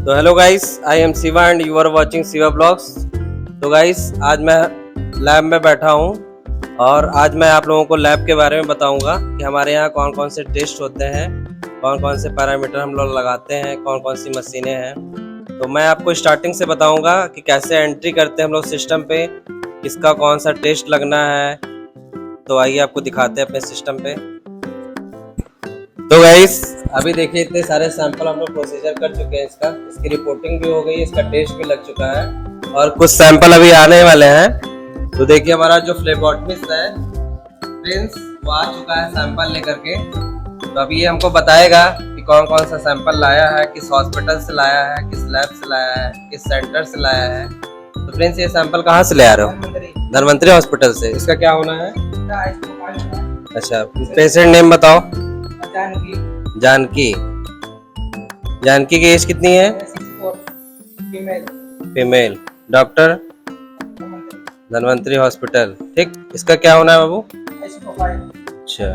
तो hello guys, I am Shiva and you are watching Shiva blogs. तो guys, आज मैं लैब में बैठा हूँ और आज मैं आप लोगों को लैब के बारे में बताऊंगा कि हमारे यहाँ कौन कौन से टेस्ट होते हैं, कौन कौन से पैरामीटर हम लोग लगाते हैं, कौन कौन सी मशीनें हैं। तो मैं आपको स्टार्टिंग से बताऊंगा कि कैसे एंट्री करते हैं हम लोग सिस्टम पे, किसका कौन सा टेस्ट लगना है। तो आइए आपको दिखाते हैं अपने सिस्टम पे। तो गाइस, अभी देखिए इतने सारे सैंपल हम लोग प्रोसीजर कर चुके हैं। इसकी रिपोर्टिंग भी हो गई, इसका टेस्ट भी लग चुका है और कुछ सैंपल अभी आने वाले हैं। तो देखिए हमारा जो फ्लेबॉटमिस्ट है प्रिंस, वो आ चुका है सैंपल लेकर के। तो अभी ये हमको बताएगा कि कौन कौन सा सैंपल लाया है, किस हॉस्पिटल से लाया है, किस लैब से लाया है, किस सेंटर से लाया है। तो प्रिंस, ये सैंपल कहाँ से ले आ रहे हो? धनवंतरी हॉस्पिटल से। इसका क्या होना है? अच्छा, पेशेंट नेम बताओ। जानकी। जानकी की एज कितनी है? फीमेल। डॉक्टर? धनवंतरी हॉस्पिटल। ठीक, इसका क्या होना है बाबू? अच्छा,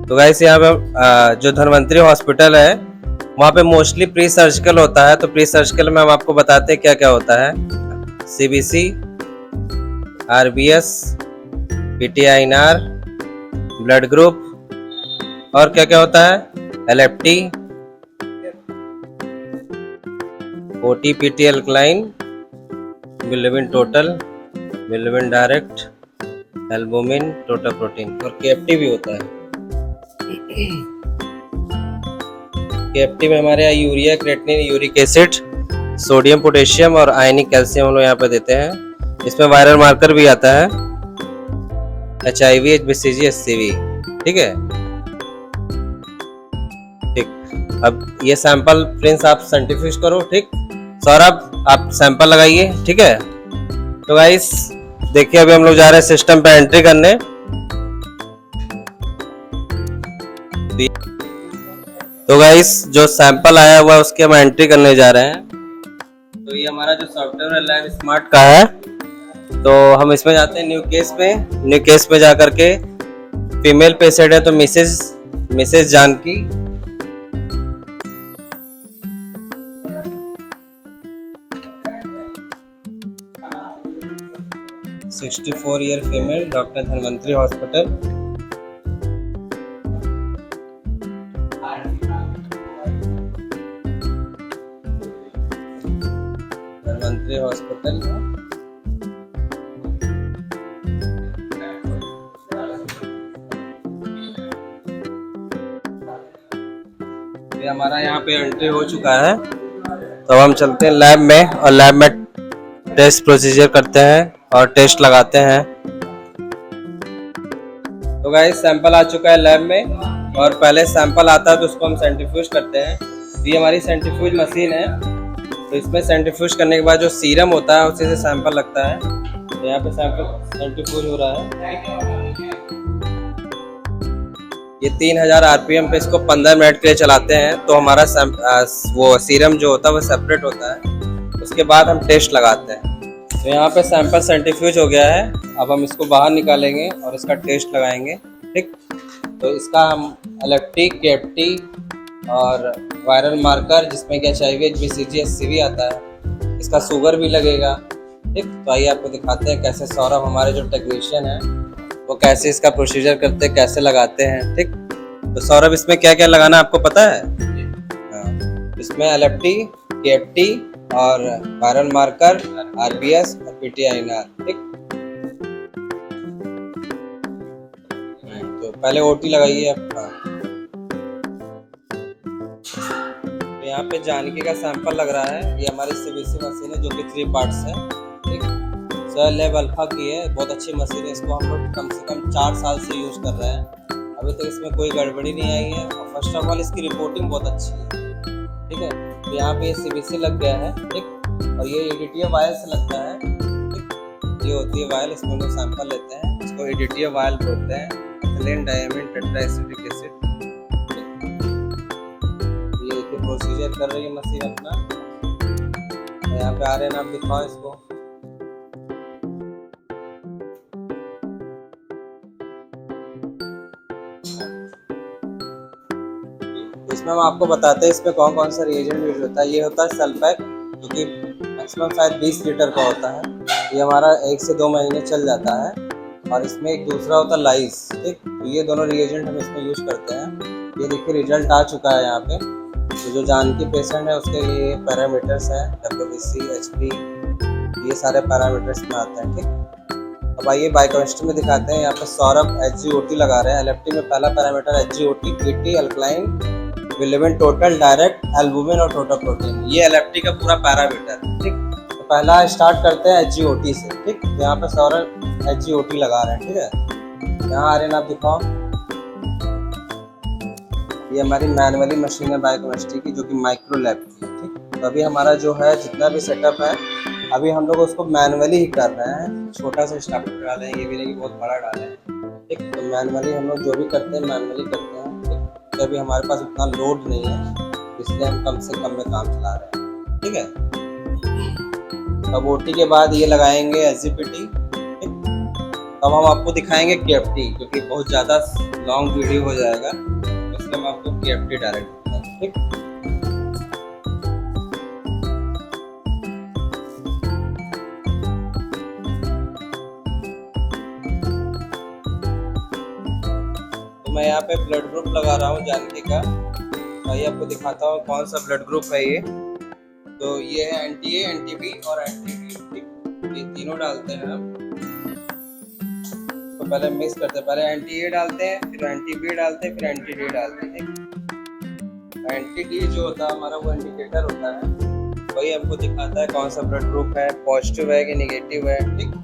तो गाइस यहाँ पे जो धनवंतरी हॉस्पिटल है वहाँ पे मोस्टली प्री सर्जिकल होता है। तो प्री सर्जिकल में हम आपको बताते हैं क्या क्या होता है। CBC, RBS, PTINR, blood group और क्या क्या होता है, LFT, OTPT alkaline, bilirubin total, bilirubin direct, albumin, total protein और KFT भी होता है। KFT में हमारे यहाँ urea, creatinine, uric acid, sodium, potassium और आयनिक कैल्शियम हम लोग यहाँ पे देते हैं। इसमें वायरल मार्कर भी आता है, HIV, HBCG, HCV। ठीक है, ठीक। अब ये सैंपल प्रिंस आप सेंट्रीफ्यूज करो। ठीक, सौरभ आप सैंपल लगाइए। ठीक है, तो गाइस देखिए अभी हम लोग जा रहे हैं सिस्टम पे एंट्री करने। तो गाइस जो सैंपल आया हुआ है उसकी हम एंट्री करने जा रहे हैं। तो ये हमारा जो सॉफ्टवेयर है लैब स्मार्ट का है। तो हम इसमें जाते हैं न्यू केस पे। न्यू केस पे जा करके फीमेल पेशेंट है तो Mrs Janaki. (64 year female, doctor Dhanvantari hospital. Dhanvantari hospital. ये हमारा यहाँ पे एंट्री हो चुका है। तो अब हम चलते हैं लैब में और लैब में टेस्ट प्रोसीजर करते हैं और टेस्ट लगाते हैं। तो गाइस सैंपल आ चुका है लैब में और पहले सैंपल आता है तो उसको हम सेंट्रीफ्यूज करते हैं। ये हमारी सेंट्रीफ्यूज मशीन है। तो इसमें सेंट्रीफ्यूज करने के बाद जो सीरम होता है उसी से सैंपल लगता है। तो यहाँ पे सैंपल सेंट्रीफ्यूज हो रहा है। ये 3000 RPM पे इसको 15 मिनट के लिए चलाते हैं। तो हमारा वो सीरम जो होता है वो सेपरेट होता है। उसके बाद हम टेस्ट लगाते हैं। तो यहाँ पे सैंपल सेंट्रीफ्यूज हो गया है। अब हम इसको बाहर निकालेंगे और इसका टेस्ट लगाएंगे। ठीक, तो इसका हम LFT, KFT और वायरल मार्कर जिसमें कि HIV, HBCG, HCV आता है, इसका शुगर भी लगेगा। ठीक, तो आइए आपको दिखाते हैं कैसे सौरभ हमारे जो टेक्नीशियन है वो कैसे इसका प्रोसीजर करते हैं, कैसे लगाते हैं। ठीक, तो सौरभ इसमें क्या क्या लगाना आपको पता है? हाँ, इसमें LFT, KFT और वायरल मार्कर, RBS और PTINR। ठीक, तो पहले OT लगाइए आपका। तो यहाँ पे जानकी का सैंपल लग रहा है। ये हमारी CBC मशीन है जो कि 3 पार्ट्स है। ठीक, लैब अल्फा की है, बहुत अच्छी मशीन है। इसको हम लोग कम से कम 4 साल से यूज़ कर रहे हैं। अभी तक इसमें कोई गड़बड़ी नहीं आई है और फर्स्ट ऑफ ऑल इसकी रिपोर्टिंग बहुत अच्छी है। ठीक है, तो यहाँ पे CBC लग गया है। ठीक, और ये EDTA वायल से लगता है। ठीक, ये होती है वायल, इसमें लोग सैंपल लेते हैं, इसको EDTA वायल बोलते हैं, एथिलीन डायमीन टेट्राएसिटिक एसिड। ये प्रोसीजर कर रही है मशीन अपना। यहाँ पे आ रहे हैं, आप दिखाओ इसको। इसमें हम आपको बताते हैं इसमें कौन कौन सा रिएजेंट यूज होता है। ये होता है सल्फैक, जो कि मैक्सिमम शायद 20 लीटर का होता है। ये हमारा 1 से 2 महीने चल जाता है। और इसमें एक दूसरा होता है लाइस, ठीक। तो ये दोनों रिएजेंट हम इसमें यूज करते हैं। ये देखिए रिजल्ट आ चुका है यहाँ पे। तो जो जानकी पेशेंट है उसके लिए पैरामीटर्स हैं, WBC, HP, ये सारे पैरामीटर्स में आते हैं, ठीक। अब आइए बायोकेमिस्ट्री में दिखाते हैं। यहाँ पे सौरभ HGOT लगा रहे हैं। LFT में पहला पैरामीटर HGOT, PT, अल्कलाइन, विलेवन, टोटल, डायरेक्ट, एल्बुमिन और टोटल प्रोटीन। ये LFT का पूरा पैरामीटर, ठीक। तो पहला स्टार्ट करते हैं HGOT से, ठीक। तो यहाँ पे सौरभ HGOT लगा रहे हैं, ठीक है। यहाँ आर्यन आप दिखाओ। ये हमारी मैनुअली मशीन है बायोकेमिस्ट्री की, जो कि माइक्रो लैब की है, ठीक। तो अभी हमारा जो है जितना भी सेटअप है, अभी हम लोग उसको मैनुअली ही कर रहे हैं। छोटा सा स्टार्टर डाले हैं, ये भी नहीं कि बहुत बड़ा डाले हैं, ठीक। तो मैनुअली हम लोग जो भी करते हैं मैनुअली करते हैं, ठीक। तो अभी हमारे पास उतना लोड नहीं है, इसलिए हम कम से कम में काम चला रहे हैं, ठीक है। अब OT के बाद ये लगाएंगे SGPT, ठीक। तब हम आपको दिखाएंगे KFT, क्योंकि बहुत ज़्यादा लॉन्ग वीडियो हो जाएगा, इसलिए हम आपको KFT डायरेक्ट दिखाएंगे, ठीक। मैं यहाँ पे ब्लड ग्रुप लगा रहा हूँ जानकी का। मैं आपको दिखाता हूँ कौन सा ब्लड ग्रुप है ये। तो ये है NTA, NTB और NTB, ठीक। ये तीनों डालते हैं हम। तो पहले मिक्स करते हैं, पहले NTA डालते हैं, फिर NTB डालते हैं, फिर NTD डालते हैं। NTD जो होता है हमारा वो इंडिकेटर होता है, वही हमको दिखाता है कौन सा ब्लड ग्रुप है, पॉजिटिव है कि नेगेटिव है, ठीक।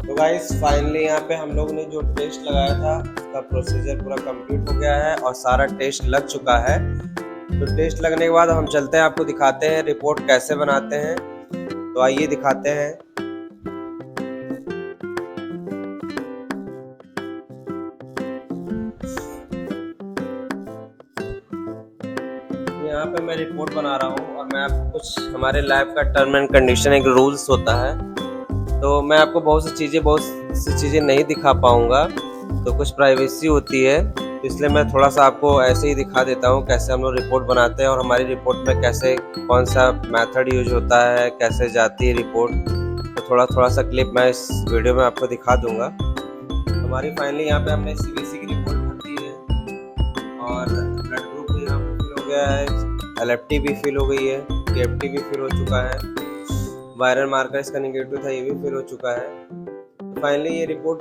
तो गाइस फाइनली यहाँ पे हम लोग ने जो टेस्ट लगाया था उसका प्रोसीजर पूरा कंप्लीट हो गया है और सारा टेस्ट लग चुका है। तो टेस्ट लगने के बाद हम चलते हैं, आपको दिखाते हैं रिपोर्ट कैसे बनाते हैं। तो आइए दिखाते हैं। यहाँ पे मैं रिपोर्ट बना रहा हूँ और मैं आपको कुछ हमारे लैब का टर्म एंड कंडीशन एक रूल्स होता है, तो मैं आपको बहुत सी चीज़ें नहीं दिखा पाऊँगा, तो कुछ प्राइवेसी होती है, तो इसलिए मैं थोड़ा सा आपको ऐसे ही दिखा देता हूँ कैसे हम लोग रिपोर्ट बनाते हैं और हमारी रिपोर्ट में कैसे कौन सा मेथड यूज होता है, कैसे जाती है रिपोर्ट। तो थोड़ा सा क्लिप मैं इस वीडियो में आपको दिखा दूँगा। हमारी फाइनली यहाँ पे हमने CBC की रिपोर्ट भर दी है और ब्लड ग्रुप भी यहाँ पर फिल हो गया है, LFT भी फिल हो गई है, KFT भी फिल हो चुका है, वायरल मार्कर इसका निगेटिव था ये भी फिल हो चुका है। तो फाइनली ये रिपोर्ट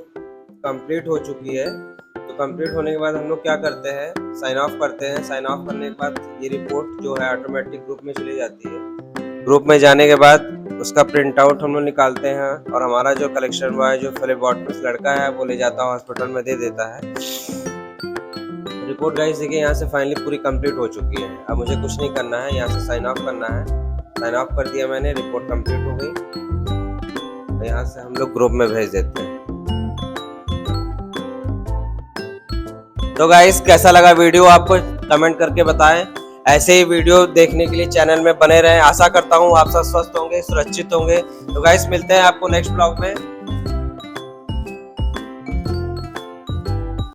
कंप्लीट हो चुकी है। तो कंप्लीट होने के बाद हम लोग क्या करते हैं, साइन ऑफ करते हैं। साइन ऑफ करने के बाद ये रिपोर्ट जो है ऑटोमेटिक ग्रुप में चली जाती है। ग्रुप में जाने के बाद उसका प्रिंट आउट हम लोग निकालते हैं और हमारा जो कलेक्शन बॉय जो फ्लेबॉटमिस्ट लड़का है वो ले जाता है हॉस्पिटल में दे देता है। रिपोर्ट गाइस देखिए यहाँ से फाइनली पूरी कंप्लीट हो चुकी है। अब मुझे कुछ नहीं करना है, यहाँ से साइन ऑफ करना है। साइन ऑफ कर दिया मैंने, रिपोर्ट कंप्लीट हो गई। तो यहाँ से हम लोग ग्रुप में भेज देते हैं। तो गाइस कैसा लगा वीडियो आपको कमेंट करके बताएं। ऐसे ही वीडियो देखने के लिए चैनल में बने रहें। आशा करता हूँ आप सब स्वस्थ होंगे, सुरक्षित होंगे। तो गाइस मिलते हैं आपको नेक्स्ट ब्लॉग में।